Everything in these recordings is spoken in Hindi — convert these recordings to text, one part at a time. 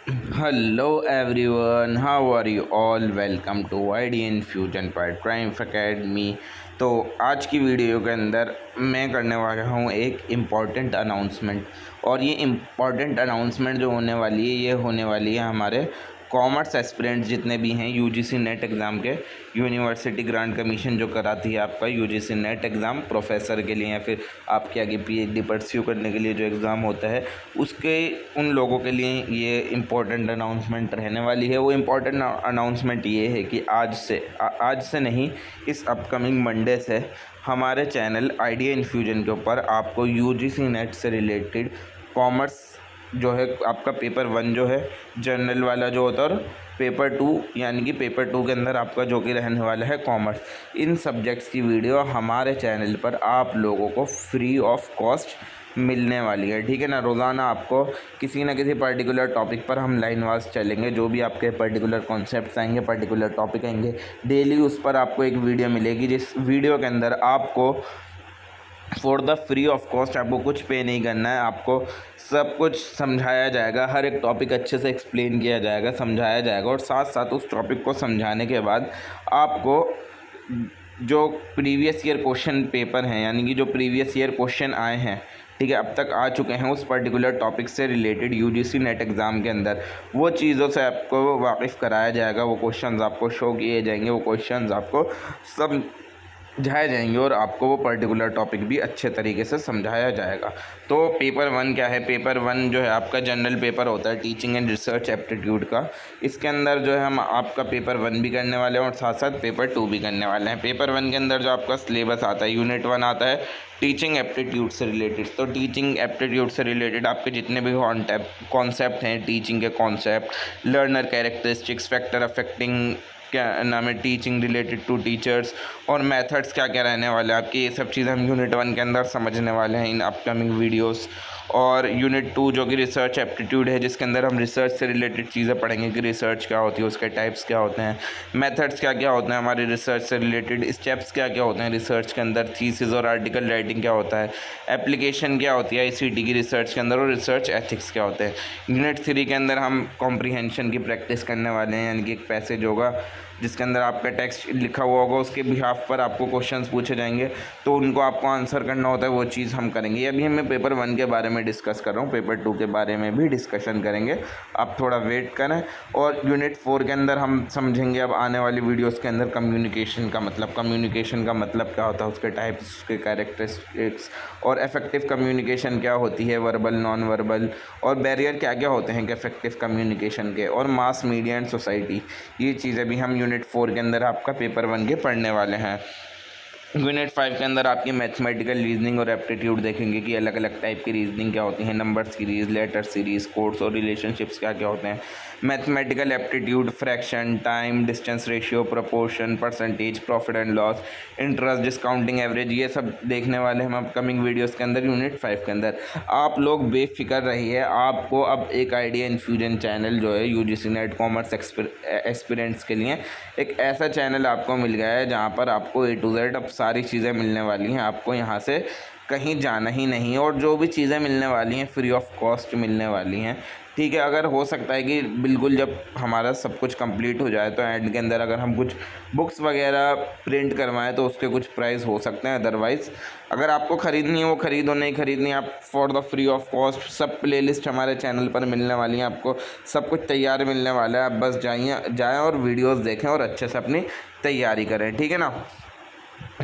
Hello everyone, how are you all? Welcome to ID Infusion by Triumph Academy। तो आज की वीडियो के अंदर मैं करने वाला हूँ एक इम्पॉर्टेंट अनाउंसमेंट। और ये इम्पॉर्टेंट अनाउंसमेंट जो होने वाली है ये होने वाली है हमारे कॉमर्स एस्पिरेंट्स जितने भी हैं यूजीसी नेट एग्ज़ाम के। यूनिवर्सिटी ग्रांट कमीशन जो कराती है आपका यूजीसी नेट एग्ज़ाम प्रोफेसर के लिए या फिर आपके आगे पीएचडी परस्यू करने के लिए जो एग्ज़ाम होता है उसके उन लोगों के लिए ये इम्पोर्टेंट अनाउंसमेंट रहने वाली है। वो इम्पोर्टेंट अनाउंसमेंट ये है कि आज से नहीं, इस अपकमिंग मंडे से हमारे चैनल आइडिया इन्फ्यूजन के ऊपर आपको यूजीसी नेट से रिलेटेड कॉमर्स जो है आपका पेपर 1 जो है जनरल वाला जो होता है और पेपर 2 यानी कि पेपर 2 के अंदर आपका जो कि रहने वाला है कॉमर्स, इन सब्जेक्ट्स की वीडियो हमारे चैनल पर आप लोगों को फ्री ऑफ कॉस्ट मिलने वाली है। ठीक है ना। रोज़ाना आपको किसी न किसी पर्टिकुलर टॉपिक पर हम लाइन वाइज चलेंगे। जो भी आपके पर्टिकुलर कॉन्सेप्ट्स आएंगे, पर्टिकुलर टॉपिक आएंगे, डेली उस पर आपको एक वीडियो मिलेगी जिस वीडियो के अंदर आपको for the free of cost आपको कुछ पे नहीं करना है। आपको सब कुछ समझाया जाएगा, हर एक टॉपिक अच्छे से एक्सप्लेन किया जाएगा, समझाया जाएगा। और साथ साथ उस टॉपिक को समझाने के बाद आपको जो प्रीवियस ईयर क्वेश्चन पेपर हैं यानी कि जो प्रीवियस ईयर क्वेश्चन आए हैं, ठीक है, अब तक आ चुके हैं उस पर्टिकुलर टॉपिक से रिलेटेड यूजीसी नेट एग्ज़ाम के अंदर, वो चीज़ों से आपको वाकिफ़ कराया जाएगा। वो क्वेश्चंस आपको शो किए जाएंगे, वो क्वेश्चंस आपको सब समझाए जाएंगे और आपको वो पर्टिकुलर टॉपिक भी अच्छे तरीके से समझाया जाएगा। तो पेपर 1 क्या है? पेपर 1 जो है आपका जनरल पेपर होता है टीचिंग एंड रिसर्च एप्टीट्यूड का। इसके अंदर जो है हम आपका पेपर 1 भी करने वाले हैं और साथ साथ पेपर 2 भी करने वाले हैं। पेपर 1 के अंदर जो आपका सिलेबस आता है, यूनिट 1 आता है टीचिंग एप्टीट्यूड से रिलेटेड। तो टीचिंग एप्टीट्यूड से रिलेटेड आपके जितने भी कॉन्सेप्ट हैं, टीचिंग के concept, learner characteristics, factor affecting क्या नाम है, टीचिंग रिलेटेड टू टीचर्स और मेथड्स क्या क्या रहने वाले हैं आपके, ये सब चीज़ें हम यूनिट 1 के अंदर समझने वाले हैं इन अपकमिंग वीडियोस। और यूनिट 2 जो कि रिसर्च एप्टीट्यूड है, जिसके अंदर हम रिसर्च से रिलेटेड चीज़ें पढ़ेंगे कि रिसर्च क्या होती है, उसके टाइप्स क्या होते हैं, मेथड्स क्या क्या होते हैं हमारे रिसर्च से रिलेटेड, स्टेप्स क्या क्या होते हैं रिसर्च के अंदर, थीसिस और आर्टिकल राइटिंग क्या होता है, एप्लीकेशन क्या होती है आईसीटी की रिसर्च के अंदर, और रिसर्च एथिक्स क्या होते हैं। यूनिट 3 के अंदर हम कॉम्प्रीहेंशन की प्रैक्टिस करने वाले हैं, यानी कि एक पैसेज होगा जिसके अंदर आपका टेक्स्ट लिखा हुआ होगा, उसके बिहाफ पर आपको क्वेश्चंस पूछे जाएंगे तो उनको आपको आंसर करना होता है, वो चीज़ हम करेंगे। अभी मैं पेपर 1 के बारे में डिस्कस कर रहा हूँ, पेपर 2 के बारे में भी डिस्कशन करेंगे, आप थोड़ा वेट करें। और यूनिट 4 के अंदर हम समझेंगे अब आने वाली वीडियोज़ के अंदर कम्युनिकेशन का मतलब क्या होता है, उसके टाइप्स, उसके कैरेक्टरिस्टिक्स, और इफेक्टिव कम्युनिकेशन क्या होती है, वर्बल, नॉन वर्बल, और बैरियर क्या क्या होते हैं इफेक्टिव कम्युनिकेशन के, और मास मीडिया एंड सोसाइटी। ये चीज़ें भी हम यूनिट 4 के अंदर आपका पेपर 1 के पढ़ने वाले हैं। यूनिट 5 के अंदर आपकी मैथमेटिकल रीजनिंग और एप्टीट्यूड देखेंगे कि अलग अलग टाइप की रीजनिंग क्या होती है, number series, letter series, codes और रिलेशनशिप्स क्या क्या होते हैं। Mathematical aptitude, fraction, time, distance ratio, proportion, percentage, profit and loss, interest, discounting, average, ये सब देखने वाले हम अपकमिंग वीडियोज़ के अंदर यूनिट 5 के अंदर। आप लोग बेफिक्र रहिए, आपको अब एक आइडिया इन्फ्यूजन चैनल जो है यूजीसी नेट कॉमर्स एक्सपीरियंट्स के लिए एक ऐसा चैनल आपको मिल गया है जहाँ पर आपको A to Z अब सारी चीज़ें मिलने वाली हैं। आपको यहाँ से कहीं जाना ही नहीं, और जो भी चीज़ें मिलने वाली हैं फ्री ऑफ कॉस्ट मिलने वाली हैं। ठीक है, अगर हो सकता है कि बिल्कुल जब हमारा सब कुछ कंप्लीट हो जाए तो एंड के अंदर अगर हम कुछ बुक्स वगैरह प्रिंट करवाएं तो उसके कुछ प्राइस हो सकते हैं। अदरवाइज़ अगर आपको ख़रीदनी है वो ख़रीदो, नहीं ख़रीदनी आप for the free of cost सब प्लेलिस्ट हमारे चैनल पर मिलने वाली हैं। आपको सब कुछ तैयार मिलने वाला है, आप बस जाएँ और वीडियोज़ देखें और अच्छे से अपनी तैयारी करें। ठीक है ना।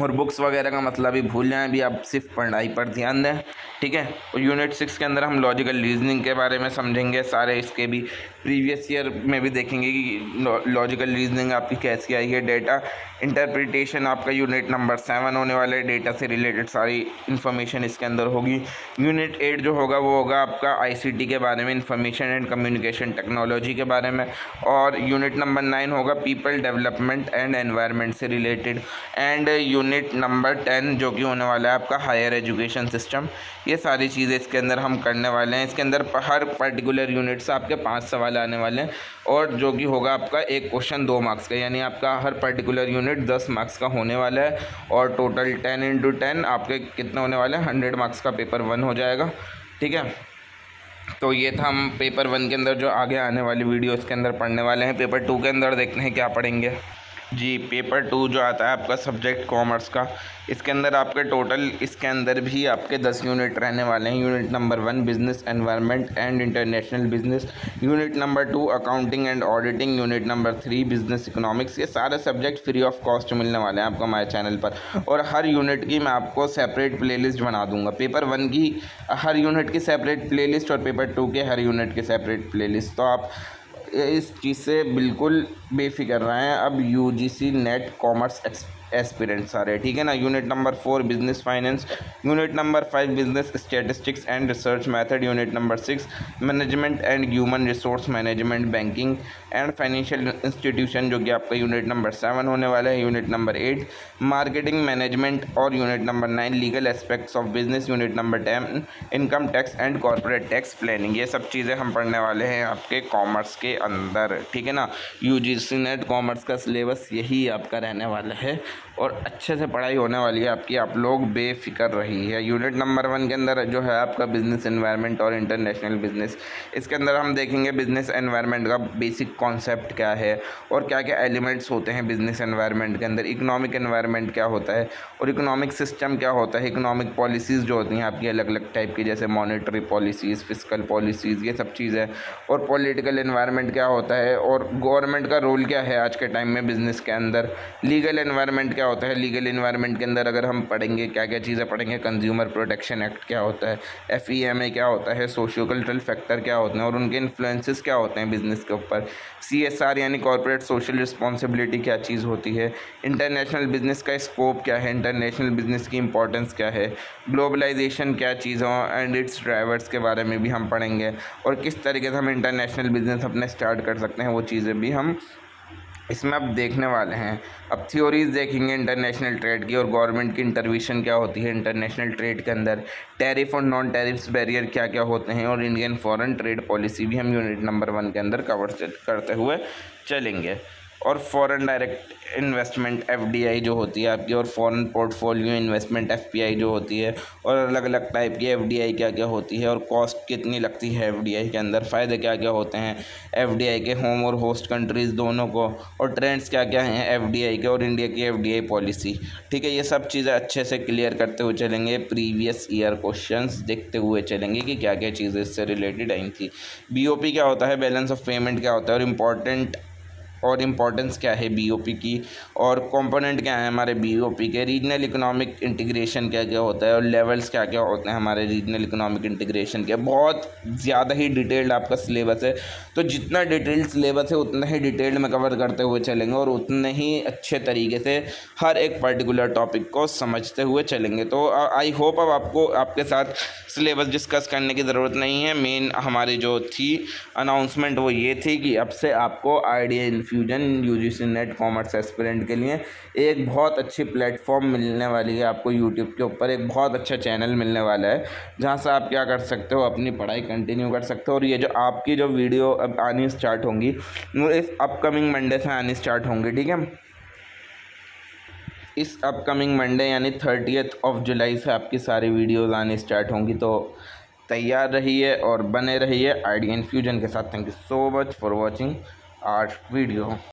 और बुक्स वगैरह का मतलब भी भूल जाएं, अभी आप सिर्फ पढ़ाई पर ध्यान दें। ठीक है। और यूनिट 6 के अंदर हम लॉजिकल रीजनिंग के बारे में समझेंगे, सारे इसके भी प्रीवियस ईयर में भी देखेंगे कि लॉजिकल रीजनिंग आपकी कैसी आई है। डेटा इंटरप्रिटेशन आपका यूनिट नंबर 7 होने वाला है, डेटा से रिलेटेड सारी इन्फॉर्मेशन इसके अंदर होगी। यूनिट 8 जो होगा वो होगा आपका आईसीटी के बारे में, इंफॉर्मेशन एंड कम्युनिकेशन टेक्नोलॉजी के बारे में। और यूनिट नंबर 9 होगा पीपल डेवलपमेंट एंड एनवायरनमेंट से रिलेटेड। एंड यूनिट नंबर 10 जो कि होने वाला है आपका हायर एजुकेशन सिस्टम। ये सारी चीज़ें इसके अंदर हम करने वाले हैं। इसके अंदर हर पर्टिकुलर यूनिट से आपके 5 सवाल आने वाले हैं, और जो कि होगा आपका एक क्वेश्चन 2 मार्क्स का, यानी आपका हर पर्टिकुलर यूनिट 10 मार्क्स का होने वाला है। और टोटल 10 × 10 आपके कितने होने वाले हैं, 100 मार्क्स का पेपर 1 हो जाएगा। ठीक है। तो ये था हम पेपर 1 के अंदर जो आगे आने वाली वीडियोस के अंदर पढ़ने वाले हैं। पेपर 2 के अंदर देखते हैं क्या पढ़ेंगे। जी, पेपर 2 जो आता है आपका सब्जेक्ट कॉमर्स का, इसके अंदर आपके टोटल इसके अंदर भी आपके 10 यूनिट रहने वाले हैं। Unit number 1 business environment and international business, unit number 2 accounting and auditing, unit number 3 business economics. ये सारे सब्जेक्ट फ्री ऑफ कॉस्ट मिलने वाले हैं आपको हमारे चैनल पर, और हर यूनिट की मैं आपको सेपरेट प्लेलिस्ट बना दूंगा। पेपर 1 की हर यूनिट की सेपरेट प्लेलिस्ट और पेपर 2 के हर यूनिट की सेपरेट प्लेलिस्ट। तो आप इस चीज़ से बिल्कुल बेफिक्र रहें। अब यूजीसी नेट कॉमर्स एस्पिरेंट्स आ रहे हैं, ठीक है ना। Unit number 4 business finance, unit number 5 business statistics and research method, unit number 6 management and human resource management banking and financial institution, जो कि आपका यूनिट नंबर 7 होने वाला है। यूनिट नंबर 8 मार्केटिंग मैनेजमेंट, और unit number 9 legal aspects of business, unit number 10 income tax and corporate tax planning. ये सब चीज़ें हम पढ़ने वाले हैं आपके कॉमर्स के अंदर, ठीक है ना। यूजीसी नेट कॉमर्स का सिलेबस यही आपका रहने वाला है और अच्छे से पढ़ाई होने वाली है आपकी, आप लोग बेफिक्र रही है। यूनिट नंबर 1 के अंदर जो है आपका बिजनेस एनवायरनमेंट और इंटरनेशनल बिजनेस, इसके अंदर हम देखेंगे बिजनेस एनवायरनमेंट का बेसिक कॉन्सेप्ट क्या है और क्या क्या एलिमेंट्स होते हैं बिजनेस एनवायरनमेंट के अंदर, इकोनॉमिक एनवायरनमेंट क्या होता है और इकोनॉमिक सिस्टम क्या होता है, इकोनॉमिक पॉलिसीज़ जो होती हैं आपकी अलग अलग टाइप की, जैसे मॉनेटरी पॉलिसीज़, फिस्कल पॉलिसीज़, ये सब चीज़ें, और पॉलिटिकल एनवायरनमेंट क्या होता है और गवर्नमेंट का रोल क्या है आज के टाइम में बिजनेस के अंदर, लीगल एनवायरनमेंट क्या होता है। लीगल एनवायरनमेंट के अंदर अगर हम पढ़ेंगे क्या क्या चीज़ें पढ़ेंगे, कंज्यूमर प्रोटेक्शन एक्ट क्या होता है, FEMA क्या होता है, सोशियो कल्चरल फैक्टर क्या होते हैं और उनके इन्फ्लुएंसेस क्या होते हैं बिजनेस के ऊपर, CSR यानी कॉर्पोरेट सोशल रिस्पॉन्सिबिलिटी क्या चीज़ होती है, इंटरनेशनल बिजनेस का स्कोप क्या है, इंटरनेशनल बिजनेस की इंपॉर्टेंस क्या है, ग्लोबलाइजेशन क्या चीज़ हो एंड इट्स ड्राइवर्स के बारे में भी हम पढ़ेंगे, और किस तरीके से हम इंटरनेशनल बिजनेस अपने स्टार्ट कर सकते हैं, वो चीज़ें भी हम इसमें अब देखने वाले हैं। अब थ्योरीज देखेंगे इंटरनेशनल ट्रेड की, और गवर्नमेंट की इंटरवेंशन क्या होती है इंटरनेशनल ट्रेड के अंदर, टैरिफ और नॉन टैरिफ्स बैरियर क्या क्या होते हैं, और इंडियन फॉरेन ट्रेड पॉलिसी भी हम यूनिट नंबर 1 के अंदर कवर करते हुए चलेंगे। और फॉरेन डायरेक्ट इन्वेस्टमेंट FDI जो होती है आपकी, और फॉरेन पोर्टफोलियो इन्वेस्टमेंट FPI जो होती है, और अलग अलग टाइप की FDI क्या क्या होती है, और कॉस्ट कितनी लगती है FDI के अंदर, फ़ायदे क्या क्या होते हैं FDI के होम और होस्ट कंट्रीज़ दोनों को, और ट्रेंड्स क्या क्या हैं FDI के, और इंडिया की FDI पॉलिसी, ठीक है। ये सब चीज़ें अच्छे से क्लियर करते हुए चलेंगे, प्रीवियस ईयर क्वेश्चंस देखते हुए चलेंगे कि क्या क्या चीज़ें इससे रिलेटेड आई थी। BOP क्या होता है, बैलेंस ऑफ पेमेंट क्या होता है, और इम्पोर्टेंस क्या है BOP की, और कंपोनेंट क्या है हमारे BOP के, रीजनल इकोनॉमिक इंटीग्रेशन क्या क्या होता है, और लेवल्स क्या क्या होते हैं हमारे रीजनल इकोनॉमिक इंटीग्रेशन के। बहुत ज़्यादा ही डिटेल्ड आपका सिलेबस है, तो जितना डिटेल्ड सिलेबस है उतना ही डिटेल्ड में कवर करते हुए चलेंगे, और उतने ही अच्छे तरीके से हर एक पर्टिकुलर टॉपिक को समझते हुए चलेंगे। तो आई होप अब आपको आपके साथ सिलेबस डिस्कस करने की ज़रूरत नहीं है। मेन हमारी जो थी अनाउंसमेंट वो ये थी कि अब से आपको idea infusion UGC net commerce aspirant के लिए एक बहुत अच्छी प्लेटफॉर्म मिलने वाली है आपको। यूट्यूब के ऊपर एक बहुत अच्छा चैनल मिलने वाला है जहाँ से आप क्या कर सकते हो, अपनी पढ़ाई कंटिन्यू कर सकते हो। और ये जो आपकी जो वीडियो अब आनी स्टार्ट होंगी वो इस अपकमिंग मंडे से आनी स्टार्ट होंगी, ठीक है। इस अपकमिंग मंडे यानी 30 जुलाई से आपकी सारी वीडियोज़ आनी स्टार्ट होंगी, तो तैयार रहिए और बने रहिए आइडिया इन्फ्यूजन के साथ। Thank you so much for watching our video.